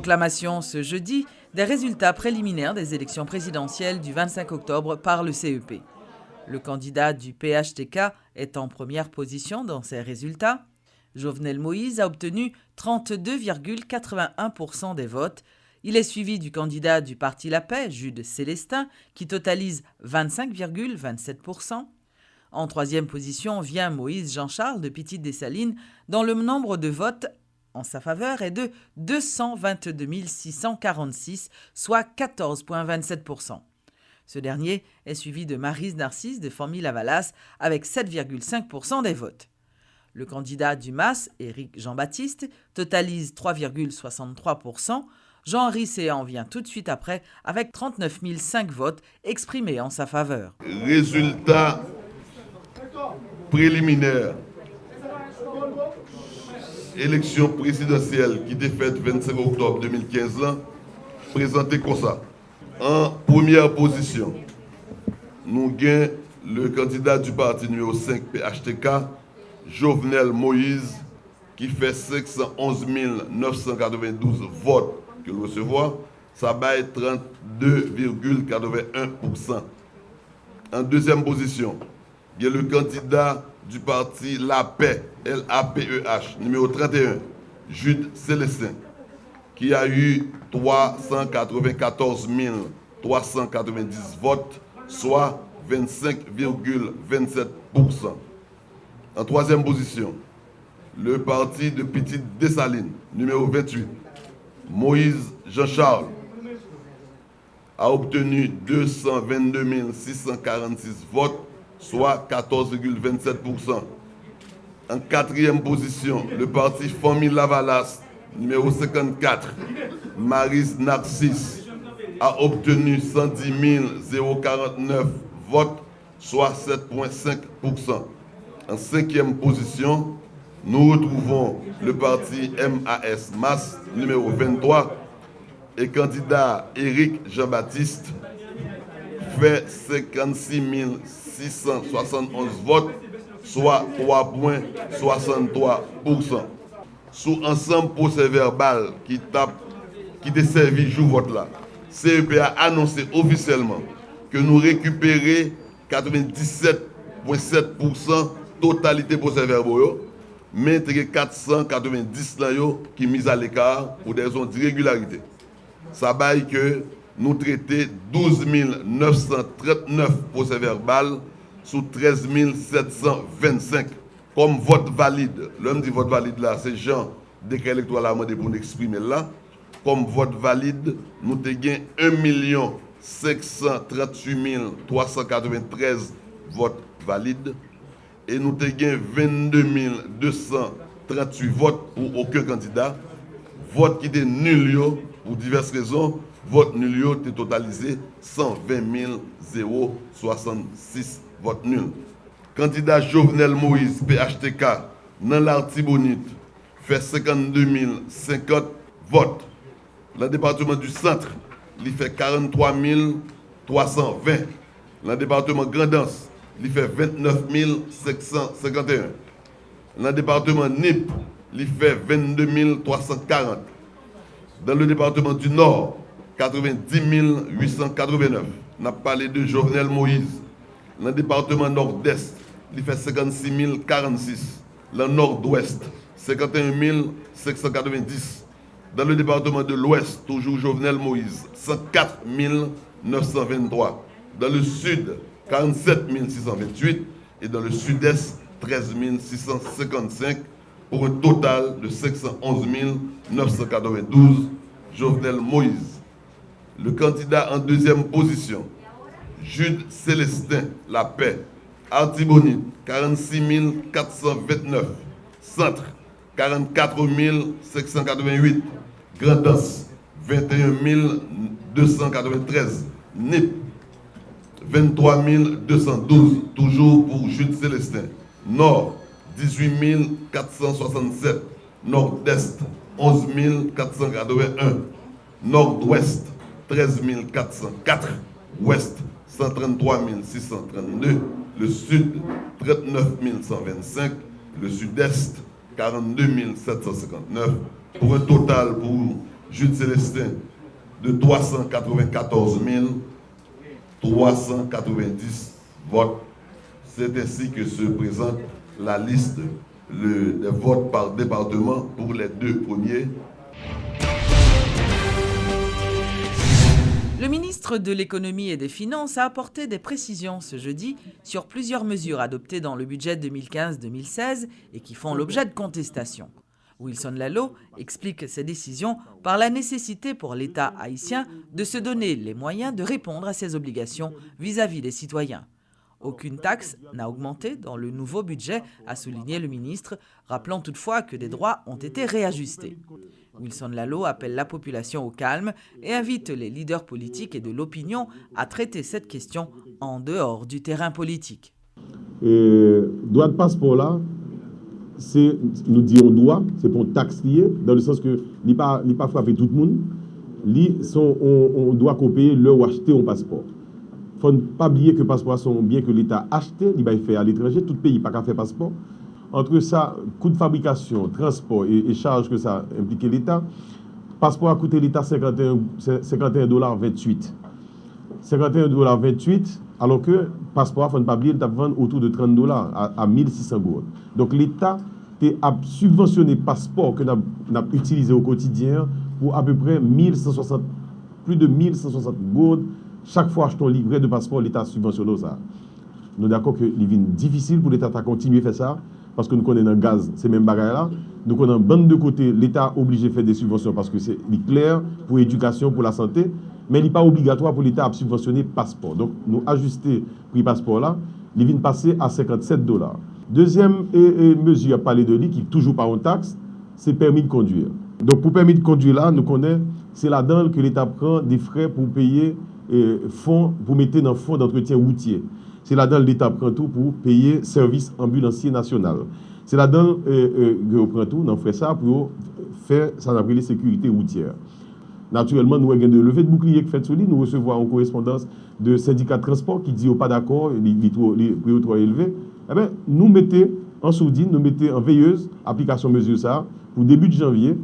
Proclamation ce jeudi des résultats préliminaires des élections présidentielles du 25 octobre par le CEP. Le candidat du PHTK est en première position dans ces résultats. Jovenel Moïse a obtenu 32,81% des votes. Il est suivi du candidat du Parti La Paix, Jude Célestin, qui totalise 25,27%. En troisième position vient Moïse Jean-Charles de Petite-Dessalines, dont le nombre de votes en sa faveur est de 222 646, soit 14,27%. Ce dernier est suivi de Maryse Narcisse de Formy-Lavalas avec 7,5% des votes. Le candidat du MAS, Éric Jean-Baptiste, totalise 3,63%. Jean-Henri Séan vient tout de suite après avec 39 005 votes exprimés en sa faveur. Résultat préliminaire. Élection présidentielle qui était faite le 25 octobre 2015, présentée comme ça. En première position, nous avons le candidat du parti numéro 5 PHTK, Jovenel Moïse, qui fait 511 992 votes que nous recevons. Ça va être 32,81%. En deuxième position, il y a le candidat du parti La Paix, LAPEH, numéro 31, Jude Célestin, qui a eu 394 390 votes, soit 25,27%. En troisième position, le parti de Petite-Dessalines, numéro 28, Moïse Jean-Charles, a obtenu 222 646 votes, soit 14,27%. En quatrième position, le parti Formy-Lavalas, numéro 54, Maryse Narcisse, a obtenu 110 049 votes, soit 7,5%. En cinquième position, nous retrouvons le parti MAS, numéro 23, et candidat Éric Jean-Baptiste fait 56 671 votes, soit 3,63%. Sous ensemble procès-verbal qui desservit jour vote là, CEP a annoncé officiellement que nous récupérons 97,7% totalité procès-verbaux, mais 490 qui mis à l'écart pour des raisons d'irrégularité. Ça baille que nous traitons 12 939 procès-verbal sur 13 725 comme vote valide. L'homme dit vote valide là, c'est Jean, décret électoral a demandé pour nous exprimer là. Comme vote valide, nous avons 1 538 393 votes valides et nous avons 22 238 votes pour aucun candidat. Vote qui était nul pour diverses raisons. Vote nul est totalisé 120 066 votes nuls. Candidat Jovenel Moïse, PHTK, dans l'Artibonite, fait 52 050 votes. Dans le département du centre, il fait 43 320. Dans le département Grandance, il fait 29 551. Dans le département NIP, il fait 22 340. Dans le département du Nord, 90 889. On a parlé de Jovenel Moïse. Dans le département Nord-Est, il fait 56 046. Dans le Nord-Ouest, 51 590. Dans le département de l'Ouest, toujours Jovenel Moïse, 104 923. Dans le Sud, 47 628. Et dans le Sud-Est, 13 655. Pour un total de 511 992. Jovenel Moïse. Le candidat en deuxième position, Jude Célestin, La Paix, Artibonite, 46 429, Centre, 44 588, Grandance, 21 293, NIP, 23 212, toujours pour Jude Célestin, Nord, 18 467, Nord-Est, 11 481, Nord-Ouest, 13 404, Ouest, 133 632, le Sud, 39 125, le Sud-Est, 42 759, pour un total pour Jude Célestin de 394 390 votes. C'est ainsi que se présente la liste des votes par département pour les deux premiers. Le ministre de l'Économie et des Finances a apporté des précisions ce jeudi sur plusieurs mesures adoptées dans le budget 2015-2016 et qui font l'objet de contestations. Wilson Lalot explique ces décisions par la nécessité pour l'État haïtien de se donner les moyens de répondre à ses obligations vis-à-vis des citoyens. Aucune taxe n'a augmenté dans le nouveau budget, a souligné le ministre, rappelant toutefois que des droits ont été réajustés. Wilson Lalot appelle la population au calme et invite les leaders politiques et de l'opinion à traiter cette question en dehors du terrain politique. Droit de passeport là, c'est, nous disons droit, c'est pour taxe liée, dans le sens que il pas frapper tout le monde. On doit payer le ou acheter un passeport. Il ne faut pas oublier que le passeport sont bien que l'État a acheté, il va faire à l'étranger, tout pays n'a pas qu'à faire passeport. Entre ça, coût de fabrication, transport et charges que ça implique l'État, le passeport a coûté l'État 51,28 $. 51,28 $, alors que le passeport, il ne faut pas oublier, il vend autour de 30 $ à 1600 gourdes. Donc l'État a subventionné le passeport que nous avons utilisé au quotidien pour à peu près plus de 1160 gourdes. Chaque fois que je livret de passeport, l'État a subventionné ça. Nous sommes d'accord que c'est difficile pour l'État de continuer à faire ça, parce que nous connaissons le gaz, c'est même bagaille là. Nous connaissons bande de côté, l'État est obligé de faire des subventions parce que c'est clair pour l'éducation, pour la santé, mais il n'est pas obligatoire pour l'État de subventionner le passeport. Donc nous ajuster le prix passeport là, il vient de passer à 57 $. Deuxième mesure à parler de lui, qui n'est toujours pas en taxe, c'est permis de conduire. Donc pour permis de conduire là, nous connaissons, c'est là-dedans que l'État prend des frais pour payer fonds, pour mettre dans le fonds d'entretien routier. C'est là-dedans que l'État prend tout pour payer service ambulancier national. C'est là-dedans qu'on prend tout, on fait ça pour faire ça qu'on appelle les sécurités routières. Naturellement, nous avons des levées de boucliers qui fait sur lui, nous recevons en correspondance de syndicats de transport qui disent pas d'accord, les prix trop élevés. Eh bien, nous mettons en sourdine, nous mettons en veilleuse, application mesure ça, pour début de janvier.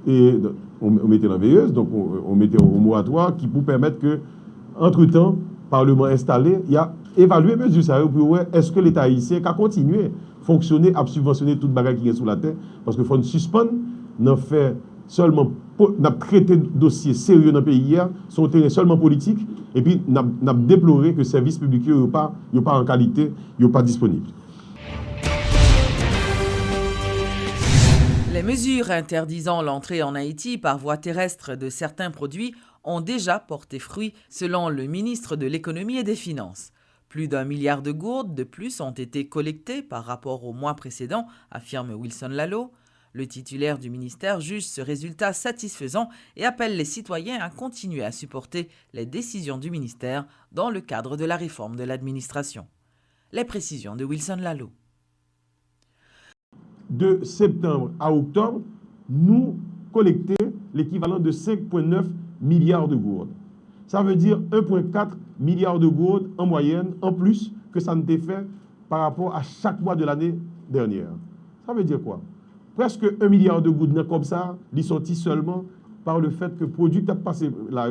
Et on mettait en veilleuse, donc on mettait au moratoire qui pour permettre que, entre-temps, Parlement installé, il y a évalué mesure ça pour voir est-ce que l'État haïtien a continué à fonctionner, à subventionner toute bagarre qui est sous la terre, parce qu'il faut nous suspendre, nous faire seulement, nous traiter de dossiers sérieux dans le pays hier, sur un terrain seulement politique, et puis nous avons déploré que le service public n'est pas en qualité, n'est pas disponible. Les mesures interdisant l'entrée en Haïti par voie terrestre de certains produits ont déjà porté fruit, selon le ministre de l'Économie et des Finances. Plus d'1 milliard de gourdes de plus ont été collectées par rapport au mois précédent, affirme Wilson Lalot. Le titulaire du ministère juge ce résultat satisfaisant et appelle les citoyens à continuer à supporter les décisions du ministère dans le cadre de la réforme de l'administration. Les précisions de Wilson Lalot. De septembre à octobre, nous collectons l'équivalent de 5,9 milliards de gourdes. Ça veut dire 1,4 milliard de gourdes en moyenne, en plus que ça ne t'est fait par rapport à chaque mois de l'année dernière. Ça veut dire quoi? Presque 1 milliard de gourdes comme ça, ils sont sortis seulement par le fait que les produits qui ont passé là,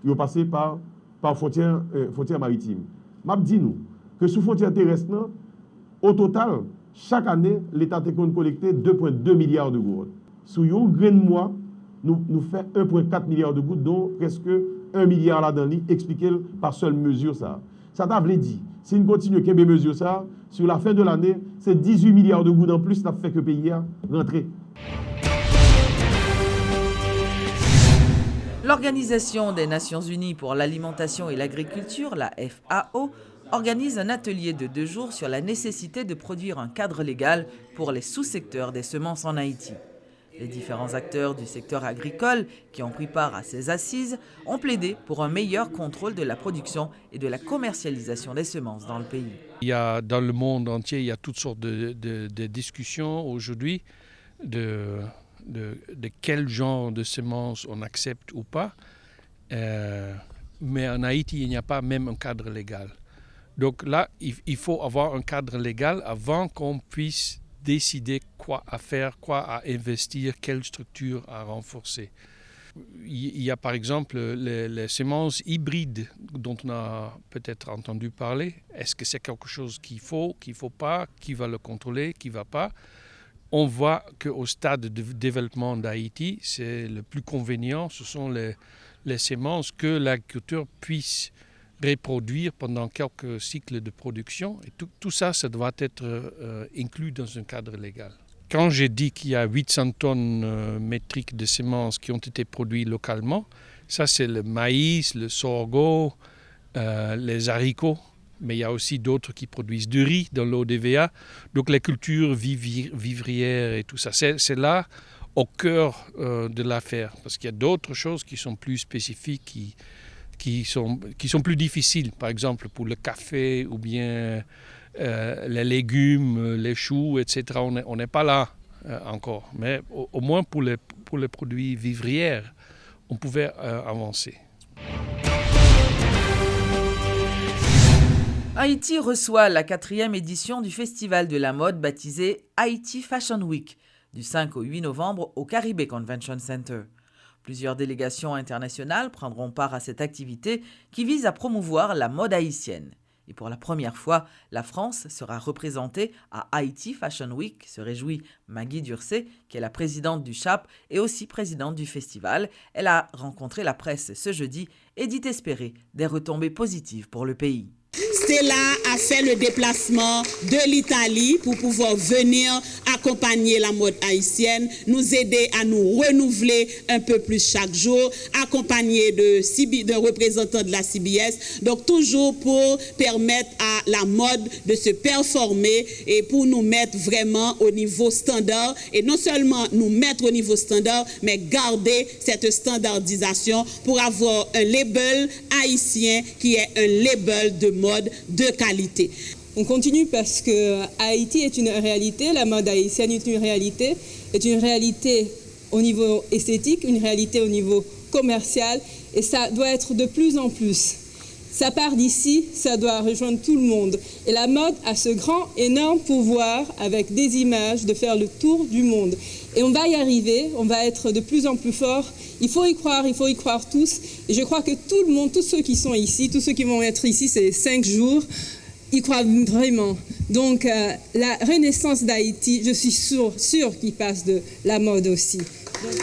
ils ont passé par frontière maritime. Je dis nous que sous frontière terrestre, au total, chaque année, l'État a collecté 2,2 milliards de gourdes. Sur un grain de mois, nous faisons 1,4 milliard de gourdes, dont presque 1 milliard là-dedans, expliqué par seule mesure ça. Ça t'a dit, si nous continuons à faire mesure ça, sur la fin de l'année, c'est 18 milliards de gourdes en plus, ça fait que le pays a rentré. L'Organisation des Nations Unies pour l'alimentation et l'agriculture, la FAO, organise un atelier de 2 jours sur la nécessité de produire un cadre légal pour les sous-secteurs des semences en Haïti. Les différents acteurs du secteur agricole qui ont pris part à ces assises ont plaidé pour un meilleur contrôle de la production et de la commercialisation des semences dans le pays. Dans le monde entier, il y a toutes sortes de discussions aujourd'hui de quel genre de semences on accepte ou pas. Mais en Haïti, il n'y a pas même un cadre légal. Donc là, il faut avoir un cadre légal avant qu'on puisse décider quoi à faire, quoi à investir, quelle structure à renforcer. Il y a par exemple les semences hybrides dont on a peut-être entendu parler. Est-ce que c'est quelque chose qu'il faut pas, qui va le contrôler, qui ne va pas? On voit qu'au stade de développement d'Haïti, c'est le plus convenient, ce sont les semences que l'agriculture puisse reproduire pendant quelques cycles de production. Et tout ça, ça doit être inclus dans un cadre légal. Quand j'ai dit qu'il y a 800 tonnes métriques de semences qui ont été produites localement, ça c'est le maïs, le sorgho, les haricots, mais il y a aussi d'autres qui produisent du riz dans l'ODVA. Donc les cultures vivrières et tout ça, c'est là au cœur de l'affaire, parce qu'il y a d'autres choses qui sont plus spécifiques, qui sont plus difficiles, par exemple pour le café ou bien les légumes, les choux, etc. On n'est pas là encore, mais au moins pour les produits vivrières, on pouvait avancer. Haïti reçoit la 4e édition du festival de la mode baptisé Haïti Fashion Week, du 5 au 8 novembre au Caribé Convention Center. Plusieurs délégations internationales prendront part à cette activité qui vise à promouvoir la mode haïtienne. Et pour la première fois, la France sera représentée à Haïti Fashion Week, se réjouit Maggie Durcé, qui est la présidente du CHAP et aussi présidente du festival. Elle a rencontré la presse ce jeudi et dit espérer des retombées positives pour le pays. Stella a fait le déplacement de l'Italie pour pouvoir venir accompagner la mode haïtienne, nous aider à nous renouveler un peu plus chaque jour, accompagné de représentants de la CBS, donc toujours pour permettre à la mode de se performer et pour nous mettre vraiment au niveau standard, et non seulement nous mettre au niveau standard, mais garder cette standardisation pour avoir un label haïtien qui est un label de mode de qualité. On continue parce que Haïti est une réalité, la mode haïtienne est une réalité au niveau esthétique, une réalité au niveau commercial, et ça doit être de plus en plus. Ça part d'ici, ça doit rejoindre tout le monde. Et la mode a ce grand, énorme pouvoir, avec des images, de faire le tour du monde. Et on va y arriver, on va être de plus en plus fort. Il faut y croire tous. Et je crois que tout le monde, tous ceux qui sont ici, tous ceux qui vont être ici ces 5 jours, y croient vraiment. Donc la renaissance d'Haïti, je suis sûre qu'il passe de la mode aussi. Donc,